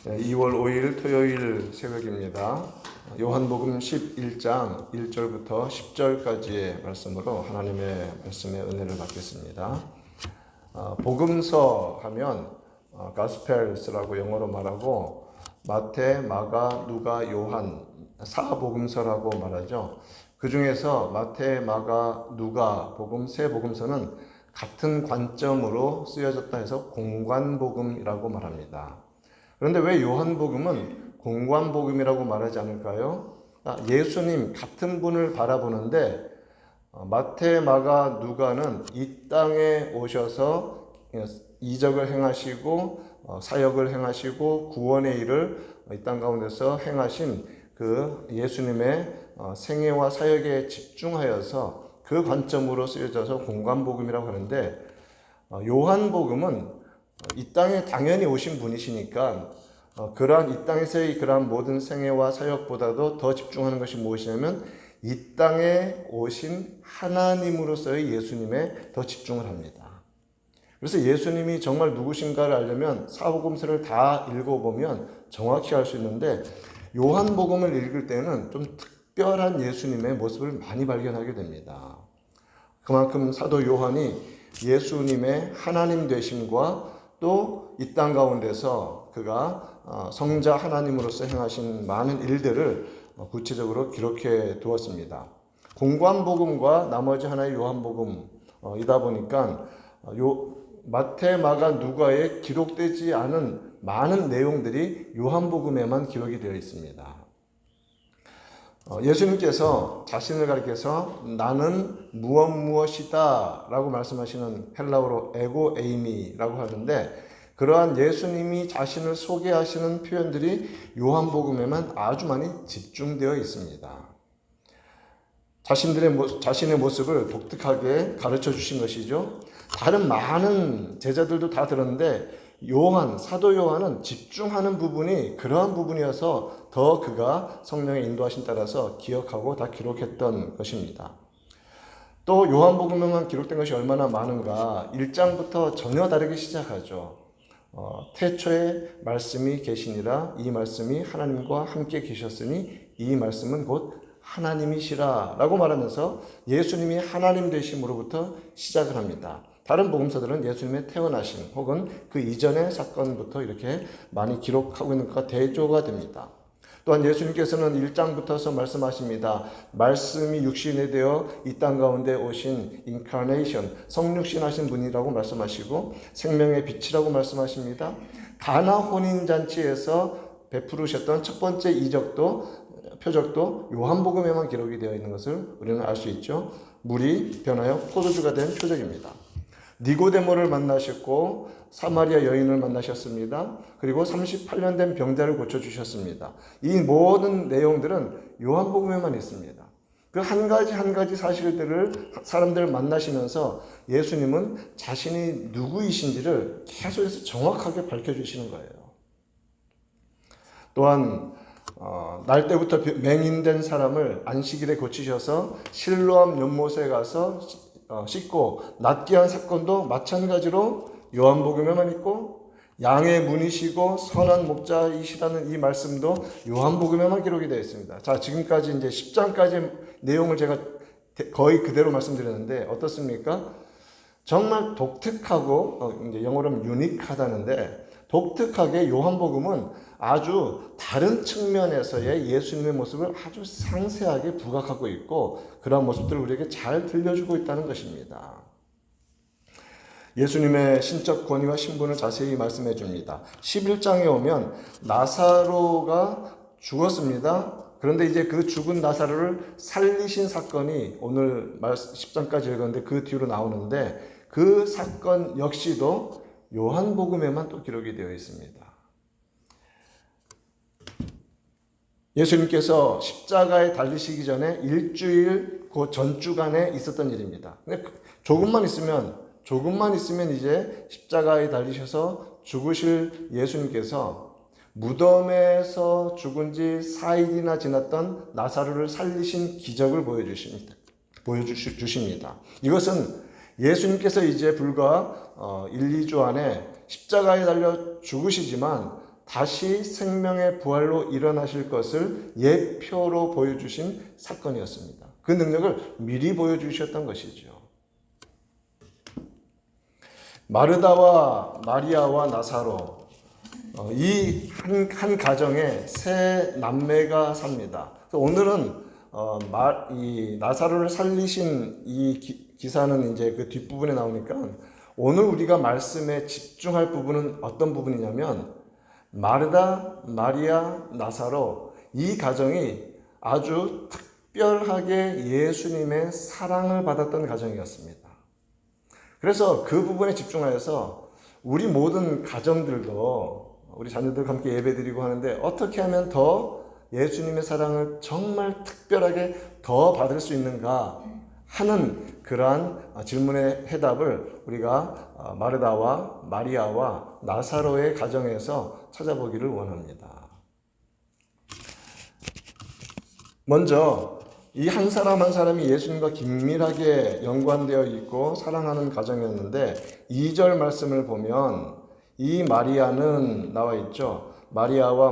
2월 5일 토요일 새벽입니다. 요한복음 11장 1절부터 10절까지의 말씀으로 하나님의 말씀의 은혜를 받겠습니다. 복음서 하면 가스펠스라고 영어로 말하고 마태, 마가, 누가, 요한 사복음서라고 말하죠. 그 중에서 마태, 마가, 누가 복음 세 복음서는 같은 관점으로 쓰여졌다 해서 공관복음이라고 말합니다. 그런데 왜 요한복음은 공관복음이라고 말하지 않을까요? 예수님 같은 분을 바라보는데 마태, 마가, 누가는 이 땅에 오셔서 이적을 행하시고 사역을 행하시고 구원의 일을 이 땅 가운데서 행하신 그 예수님의 생애와 사역에 집중하여서 그 관점으로 쓰여져서 공관복음이라고 하는데, 요한복음은 이 땅에 당연히 오신 분이시니까 그러한 이 땅에서의 그러한 모든 생애와 사역보다도 더 집중하는 것이 무엇이냐면 이 땅에 오신 하나님으로서의 예수님에 더 집중을 합니다. 그래서 예수님이 정말 누구신가를 알려면 사복음서를 다 읽어보면 정확히 알 수 있는데, 요한복음을 읽을 때는 좀 특별한 예수님의 모습을 많이 발견하게 됩니다. 그만큼 사도 요한이 예수님의 하나님 되심과 또 이 땅 가운데서 그가 성자 하나님으로서 행하신 많은 일들을 구체적으로 기록해 두었습니다. 공관복음과 나머지 하나의 요한복음이다 보니까 마태, 마가, 누가에 기록되지 않은 많은 내용들이 요한복음에만 기록이 되어 있습니다. 예수님께서 자신을 가리켜서 나는 무엇이다 라고 말씀하시는 헬라어로 에고 에이미라고 하는데, 그러한 예수님이 자신을 소개하시는 표현들이 요한복음에만 아주 많이 집중되어 있습니다. 자신의 모습을 독특하게 가르쳐 주신 것이죠. 다른 많은 제자들도 다 들었는데 사도 요한은 집중하는 부분이 그러한 부분이어서 더 그가 성령의 인도하심 따라서 기억하고 다 기록했던 것입니다. 또 요한복음에만 기록된 것이 얼마나 많은가, 1장부터 전혀 다르게 시작하죠. 태초에 말씀이 계시니라, 이 말씀이 하나님과 함께 계셨으니 이 말씀은 곧 하나님이시라 라고 말하면서 예수님이 하나님 되심으로부터 시작을 합니다. 다른 복음서들은 예수님의 태어나심 혹은 그 이전의 사건부터 이렇게 많이 기록하고 있는 것과 대조가 됩니다. 또한 예수님께서는 1장부터서 말씀하십니다. 말씀이 육신이 되어 이 땅 가운데 오신 인카네이션, 성육신하신 분이라고 말씀하시고 생명의 빛이라고 말씀하십니다. 가나 혼인잔치에서 베푸르셨던 첫 번째 표적도 요한복음에만 기록이 되어 있는 것을 우리는 알 수 있죠. 물이 변하여 포도주가 된 표적입니다. 니고데모를 만나셨고 사마리아 여인을 만나셨습니다. 그리고 38년 된 병자를 고쳐주셨습니다. 이 모든 내용들은 요한복음에만 있습니다. 그 한 가지 한 가지 사실들을 사람들을 만나시면서 예수님은 자신이 누구이신지를 계속해서 정확하게 밝혀주시는 거예요. 또한 날 때부터 맹인된 사람을 안식일에 고치셔서 실로암 연못에 가서 씻고 낫게 한 사건도 마찬가지로 요한복음에만 있고, 양의 문이시고 선한 목자이시라는 이 말씀도 요한복음에만 기록이 되어 있습니다. 자, 지금까지 이제 10장까지 내용을 제가 거의 그대로 말씀드렸는데 어떻습니까? 정말 독특하고 이제 영어로 하면 유니크하다는데, 독특하게 요한복음은 아주 다른 측면에서의 예수님의 모습을 아주 상세하게 부각하고 있고 그러한 모습들을 우리에게 잘 들려주고 있다는 것입니다. 예수님의 신적 권위와 신분을 자세히 말씀해 줍니다. 11장에 오면 나사로가 죽었습니다. 그런데 이제 그 죽은 나사로를 살리신 사건이 오늘 10장까지 읽었는데 그 뒤로 나오는데, 그 사건 역시도 요한복음에만 또 기록이 되어 있습니다. 예수님께서 십자가에 달리시기 전에 일주일 그 전주간에 있었던 일입니다. 근데 조금만 있으면 이제 십자가에 달리셔서 죽으실 예수님께서 무덤에서 죽은 지 4일이나 지났던 나사로를 살리신 기적을 보여주십니다. 이것은 예수님께서 이제 불과 1, 2주 안에 십자가에 달려 죽으시지만 다시 생명의 부활로 일어나실 것을 예표로 보여주신 사건이었습니다. 그 능력을 미리 보여주셨던 것이죠. 마르다와 마리아와 나사로, 이 한 가정에 세 남매가 삽니다. 오늘은 이 나사로를 살리신 이 기사는 이제 그 뒷부분에 나오니까 오늘 우리가 말씀에 집중할 부분은 어떤 부분이냐면 마르다, 마리아, 나사로 이 가정이 아주 특별하게 예수님의 사랑을 받았던 가정이었습니다. 그래서 그 부분에 집중하여서 우리 모든 가정들도 우리 자녀들과 함께 예배드리고 하는데 어떻게 하면 더 예수님의 사랑을 정말 특별하게 더 받을 수 있는가 하는 그러한 질문의 해답을 우리가 마르다와 마리아와 나사로의 가정에서 찾아보기를 원합니다. 먼저 이 한 사람 한 사람이 예수님과 긴밀하게 연관되어 있고 사랑하는 가정이었는데 2절 말씀을 보면 이 마리아는 나와 있죠. 마리아와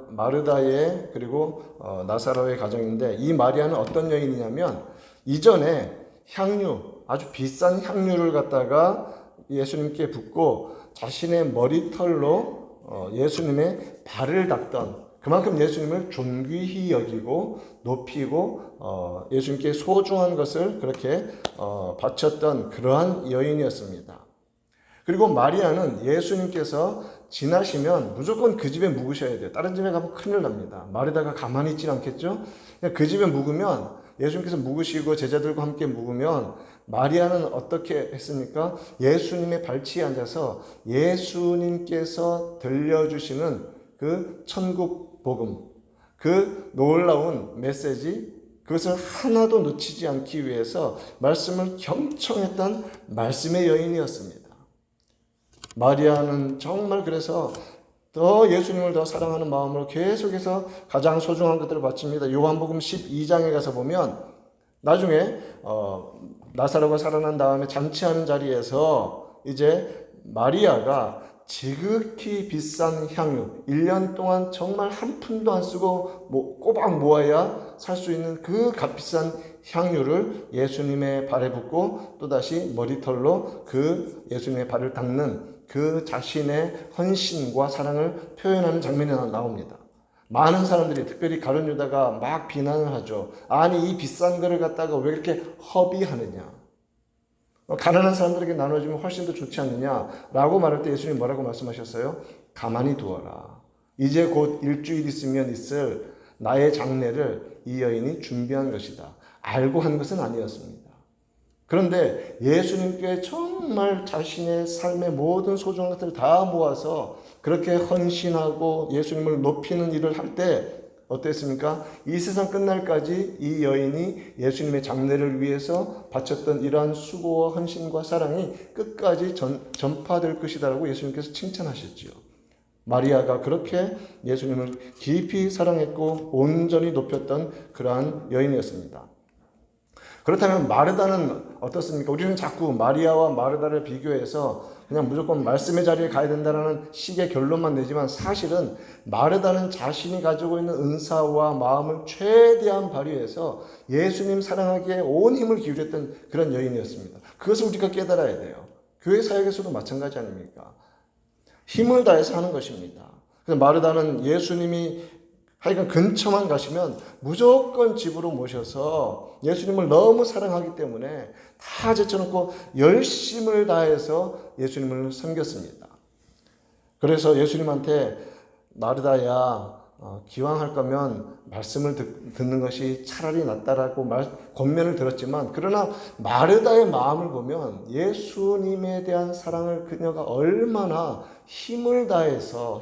마르다의 그리고 나사로의 가정인데 이 마리아는 어떤 여인이냐면 이전에 향유, 아주 비싼 향유를 갖다가 예수님께 붓고 자신의 머리털로 예수님의 발을 닦던, 그만큼 예수님을 존귀히 여기고 높이고 예수님께 소중한 것을 그렇게 바쳤던 그러한 여인이었습니다. 그리고 마리아는 예수님께서 지나시면 무조건 그 집에 묵으셔야 돼요. 다른 집에 가면 큰일 납니다. 마르다가 가만히 있지 않겠죠? 그 집에 묵으면 예수님께서 묵으시고 제자들과 함께 묵으면 마리아는 어떻게 했습니까? 예수님의 발치에 앉아서 예수님께서 들려주시는 그 천국 복음, 그 놀라운 메시지, 그것을 하나도 놓치지 않기 위해서 말씀을 경청했던 말씀의 여인이었습니다. 마리아는 정말 그래서 더 예수님을 더 사랑하는 마음으로 계속해서 가장 소중한 것들을 바칩니다. 요한복음 12장에 가서 보면 나중에 나사로가 살아난 다음에 잔치하는 자리에서 이제 마리아가 지극히 비싼 향유, 1년 동안 정말 한 푼도 안 쓰고 꼬박 모아야 살 수 있는 그 값비싼 향유를 예수님의 발에 붓고 또다시 머리털로 그 예수님의 발을 닦는 그 자신의 헌신과 사랑을 표현하는 장면이 나옵니다. 많은 사람들이, 특별히 가룟 유다가 막 비난을 하죠. 아니, 이 비싼 거를 갖다가 왜 이렇게 허비하느냐, 가난한 사람들에게 나눠주면 훨씬 더 좋지 않느냐라고 말할 때 예수님이 뭐라고 말씀하셨어요? 가만히 두어라. 이제 곧 일주일 있으면 있을 나의 장례를 이 여인이 준비한 것이다. 알고 한 것은 아니었습니다. 그런데 예수님께 정말 자신의 삶의 모든 소중한 것들을 다 모아서 그렇게 헌신하고 예수님을 높이는 일을 할 때 어땠습니까? 이 세상 끝날까지 이 여인이 예수님의 장례를 위해서 바쳤던 이러한 수고와 헌신과 사랑이 끝까지 전파될 것이다라고 예수님께서 칭찬하셨지요. 마리아가 그렇게 예수님을 깊이 사랑했고 온전히 높였던 그러한 여인이었습니다. 그렇다면 마르다는 어떻습니까? 우리는 자꾸 마리아와 마르다를 비교해서 그냥 무조건 말씀의 자리에 가야 된다는 식의 결론만 내지만 사실은 마르다는 자신이 가지고 있는 은사와 마음을 최대한 발휘해서 예수님 사랑하기에 온 힘을 기울였던 그런 여인이었습니다. 그것을 우리가 깨달아야 돼요. 교회 사역에서도 마찬가지 아닙니까? 힘을 다해서 하는 것입니다. 그래서 마르다는 예수님이 하여간 근처만 가시면 무조건 집으로 모셔서 예수님을 너무 사랑하기 때문에 다 제쳐놓고 열심을 다해서 예수님을 섬겼습니다. 그래서 예수님한테 마르다야, 기왕 할 거면 말씀을 듣는 것이 차라리 낫다라고 권면을 들었지만, 그러나 마르다의 마음을 보면 예수님에 대한 사랑을 그녀가 얼마나 힘을 다해서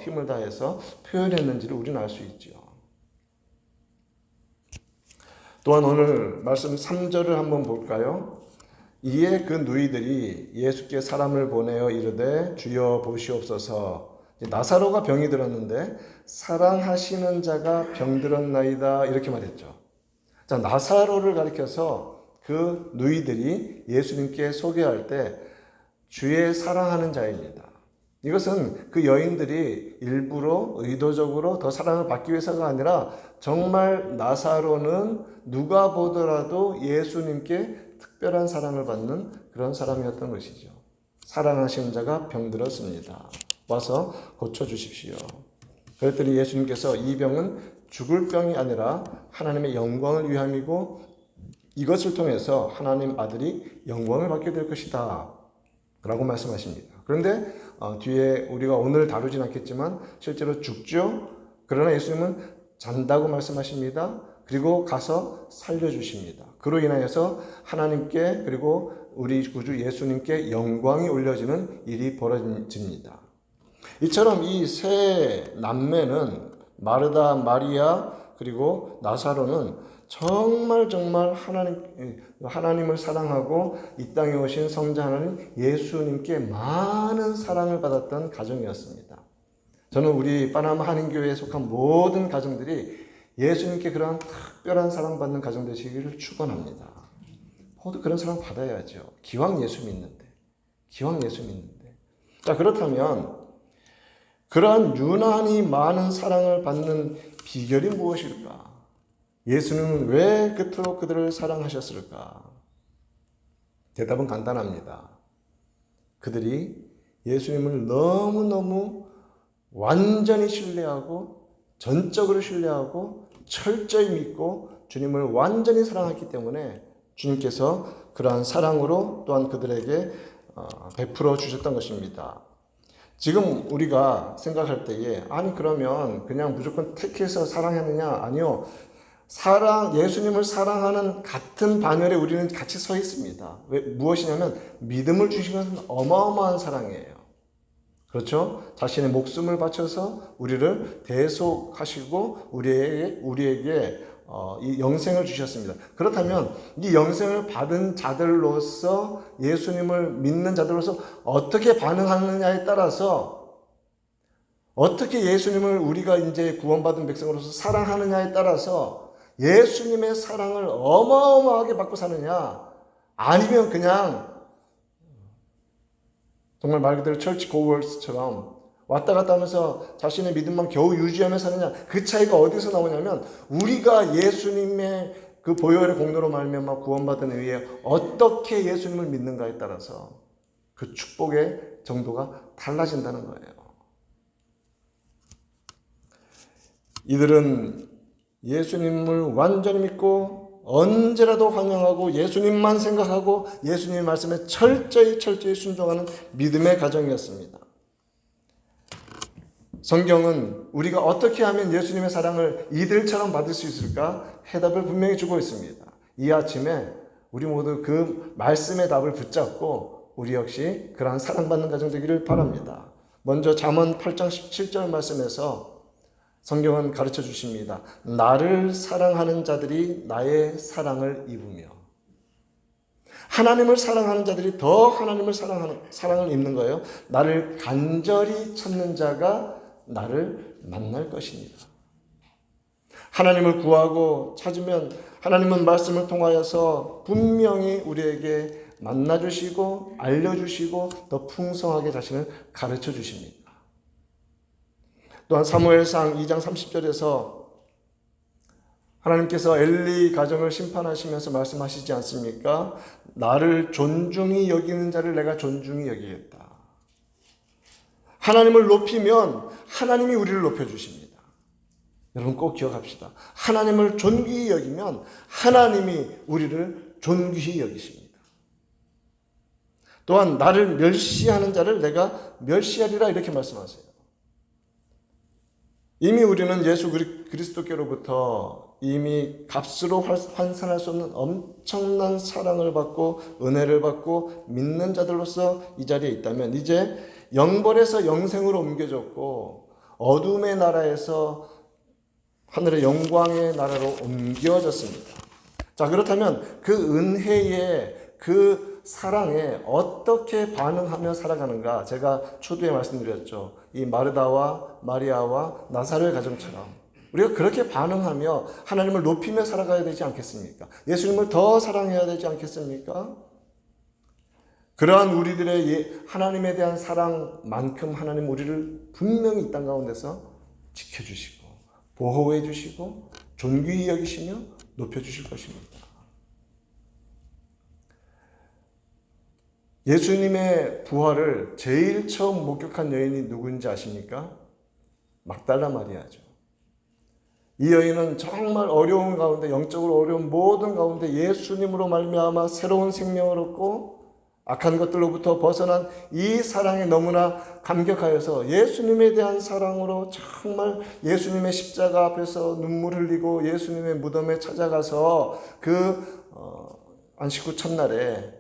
표현했는지를 우리는 알 수 있죠. 또한 오늘 말씀 3절을 한번 볼까요? 이에 그 누이들이 예수께 사람을 보내어 이르되 주여 보시옵소서. 나사로가 병이 들었는데 사랑하시는 자가 병들었나이다 이렇게 말했죠. 자, 나사로를 가리켜서 그 누이들이 예수님께 소개할 때 주의 사랑하는 자입니다. 이것은 그 여인들이 일부러 의도적으로 더 사랑을 받기 위해서가 아니라 정말 나사로는 누가 보더라도 예수님께 특별한 사랑을 받는 그런 사람이었던 것이죠. 사랑하시는 자가 병들었습니다. 와서 고쳐주십시오. 그랬더니 예수님께서 이 병은 죽을 병이 아니라 하나님의 영광을 위함이고 이것을 통해서 하나님 아들이 영광을 받게 될 것이다 라고 말씀하십니다. 그런데 뒤에 우리가 오늘 다루진 않겠지만 실제로 죽죠. 그러나 예수님은 잔다고 말씀하십니다. 그리고 가서 살려주십니다. 그로 인하여서 하나님께 그리고 우리 구주 예수님께 영광이 올려지는 일이 벌어집니다. 이처럼 이 세 남매는 마르다, 마리아 그리고 나사로는 정말 하나님을 사랑하고 이 땅에 오신 성자 하나님 예수님께 많은 사랑을 받았던 가정이었습니다. 저는 우리 파나마 한인교회에 속한 모든 가정들이 예수님께 그러한 특별한 사랑받는 가정 되시기를 축원합니다. 모두 그런 사랑 받아야죠. 기왕 예수 믿는데. 자, 그렇다면 그러한 유난히 많은 사랑을 받는 비결이 무엇일까? 예수님은 왜 그토록 그들을 사랑하셨을까? 대답은 간단합니다. 그들이 예수님을 너무너무 완전히 신뢰하고 전적으로 신뢰하고 철저히 믿고 주님을 완전히 사랑했기 때문에 주님께서 그러한 사랑으로 또한 그들에게 베풀어 주셨던 것입니다. 지금 우리가 생각할 때에 아니 그러면 그냥 무조건 택해서 사랑했느냐? 아니요. 예수님을 사랑하는 같은 반열에 우리는 같이 서 있습니다. 무엇이냐면 믿음을 주신 것은 어마어마한 사랑이에요. 그렇죠? 자신의 목숨을 바쳐서 우리를 대속하시고 우리에게 이 영생을 주셨습니다. 그렇다면 이 영생을 받은 자들로서 예수님을 믿는 자들로서 어떻게 반응하느냐에 따라서 어떻게 예수님을 우리가 이제 구원받은 백성으로서 사랑하느냐에 따라서 예수님의 사랑을 어마어마하게 받고 사느냐 아니면 그냥 정말 말 그대로 철치 고월스처럼 왔다 갔다 하면서 자신의 믿음만 겨우 유지하며 사느냐 그 차이가 어디서 나오냐면 우리가 예수님의 그 보혈의 공로로 말미암아 구원받은 이후에 어떻게 예수님을 믿는가에 따라서 그 축복의 정도가 달라진다는 거예요. 이들은 예수님을 완전히 믿고 언제라도 환영하고 예수님만 생각하고 예수님의 말씀에 철저히 순종하는 믿음의 가정이었습니다. 성경은 우리가 어떻게 하면 예수님의 사랑을 이들처럼 받을 수 있을까? 해답을 분명히 주고 있습니다. 이 아침에 우리 모두 그 말씀의 답을 붙잡고 우리 역시 그러한 사랑받는 가정 되기를 바랍니다. 먼저 잠언 8장 17절 말씀에서 성경은 가르쳐 주십니다. 나를 사랑하는 자들이 나의 사랑을 입으며 하나님을 사랑하는 자들이 더 하나님을 사랑을 입는 거예요. 나를 간절히 찾는 자가 나를 만날 것입니다. 하나님을 구하고 찾으면 하나님은 말씀을 통하여서 분명히 우리에게 만나주시고 알려주시고 더 풍성하게 자신을 가르쳐 주십니다. 또한 사무엘상 2장 30절에서 하나님께서 엘리 가정을 심판하시면서 말씀하시지 않습니까? 나를 존중히 여기는 자를 내가 존중히 여기겠다. 하나님을 높이면 하나님이 우리를 높여주십니다. 여러분 꼭 기억합시다. 하나님을 존귀히 여기면 하나님이 우리를 존귀히 여기십니다. 또한 나를 멸시하는 자를 내가 멸시하리라 이렇게 말씀하세요. 이미 우리는 예수 그리스도께로부터 이미 값으로 환산할 수 없는 엄청난 사랑을 받고 은혜를 받고 믿는 자들로서 이 자리에 있다면 이제 영벌에서 영생으로 옮겨졌고 어둠의 나라에서 하늘의 영광의 나라로 옮겨졌습니다. 자, 그렇다면 그 은혜의 그 사랑에 어떻게 반응하며 살아가는가? 제가 초두에 말씀드렸죠. 이 마르다와 마리아와 나사로의 가정처럼 우리가 그렇게 반응하며 하나님을 높이며 살아가야 되지 않겠습니까? 예수님을 더 사랑해야 되지 않겠습니까? 그러한 우리들의 하나님에 대한 사랑만큼 하나님 우리를 분명히 이 땅 가운데서 지켜주시고 보호해 주시고 존귀히 여기시며 높여주실 것입니다. 예수님의 부활을 제일 처음 목격한 여인이 누구인지 아십니까? 막달라 마리아죠. 이 여인은 정말 어려운 가운데, 영적으로 어려운 모든 가운데 예수님으로 말미암아 새로운 생명을 얻고 악한 것들로부터 벗어난 이 사랑에 너무나 감격하여서 예수님에 대한 사랑으로 정말 예수님의 십자가 앞에서 눈물 흘리고 예수님의 무덤에 찾아가서 안식 후 첫날에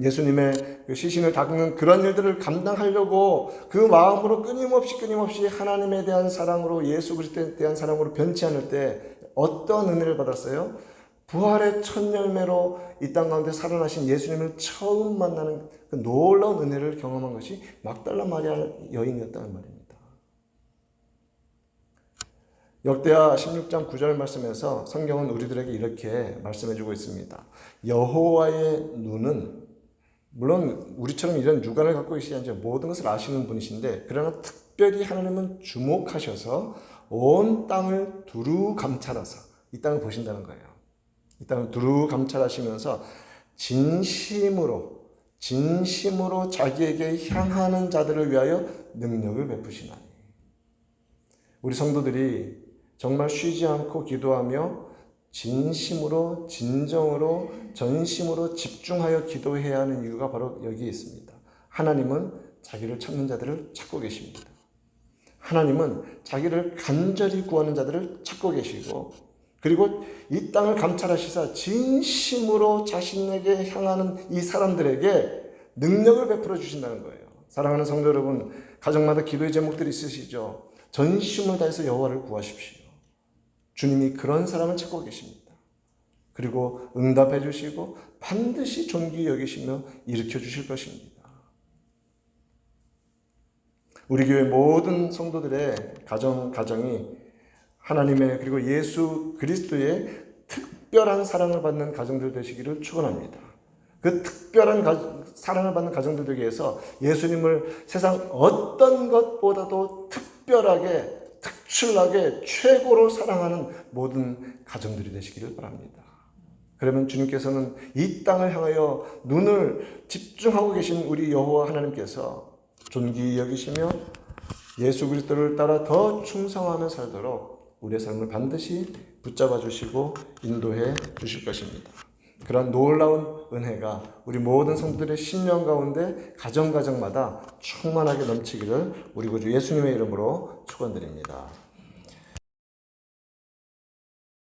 예수님의 시신을 닦는 그런 일들을 감당하려고 그 마음으로 끊임없이 하나님에 대한 사랑으로, 예수 그리스도에 대한 사랑으로 변치 않을 때 어떤 은혜를 받았어요? 부활의 첫 열매로 이 땅 가운데 살아나신 예수님을 처음 만나는 그 놀라운 은혜를 경험한 것이 막달라 마리아 여인이었다는 말입니다. 역대하 16장 9절 말씀에서 성경은 우리들에게 이렇게 말씀해주고 있습니다. 여호와의 눈은, 물론 우리처럼 이런 육안을 갖고 계시지 않죠. 모든 것을 아시는 분이신데, 그러나 특별히 하나님은 주목하셔서 온 땅을 두루 감찰하사 이 땅을 보신다는 거예요. 이 땅을 두루 감찰하시면서 진심으로 자기에게 향하는 자들을 위하여 능력을 베푸시나니. 우리 성도들이 정말 쉬지 않고 기도하며 진심으로, 진정으로, 전심으로 집중하여 기도해야 하는 이유가 바로 여기에 있습니다. 하나님은 자기를 찾는 자들을 찾고 계십니다. 하나님은 자기를 간절히 구하는 자들을 찾고 계시고, 그리고 이 땅을 감찰하시사 진심으로 자신에게 향하는 이 사람들에게 능력을 베풀어 주신다는 거예요. 사랑하는 성도 여러분, 가정마다 기도의 제목들이 있으시죠? 전심을 다해서 여호와를 구하십시오. 주님이 그런 사람을 찾고 계십니다. 그리고 응답해 주시고 반드시 존귀히 여기시며 일으켜 주실 것입니다. 우리 교회 모든 성도들의 가정이 하나님의, 그리고 예수 그리스도의 특별한 사랑을 받는 가정들 되시기를 축원합니다. 그 특별한 사랑을 받는 가정들 되기 위해서 예수님을 세상 어떤 것보다도 특별하게, 특출나게, 최고로 사랑하는 모든 가정들이 되시기를 바랍니다. 그러면 주님께서는 이 땅을 향하여 눈을 집중하고 계신 우리 여호와 하나님께서 존귀히 여기시며 예수 그리스도를 따라 더 충성하며 살도록 우리의 삶을 반드시 붙잡아 주시고 인도해 주실 것입니다. 그런 놀라운 은혜가 우리 모든 성도들의 심령 가운데 가정마다 충만하게 넘치기를 우리 구주 예수님의 이름으로 축원드립니다.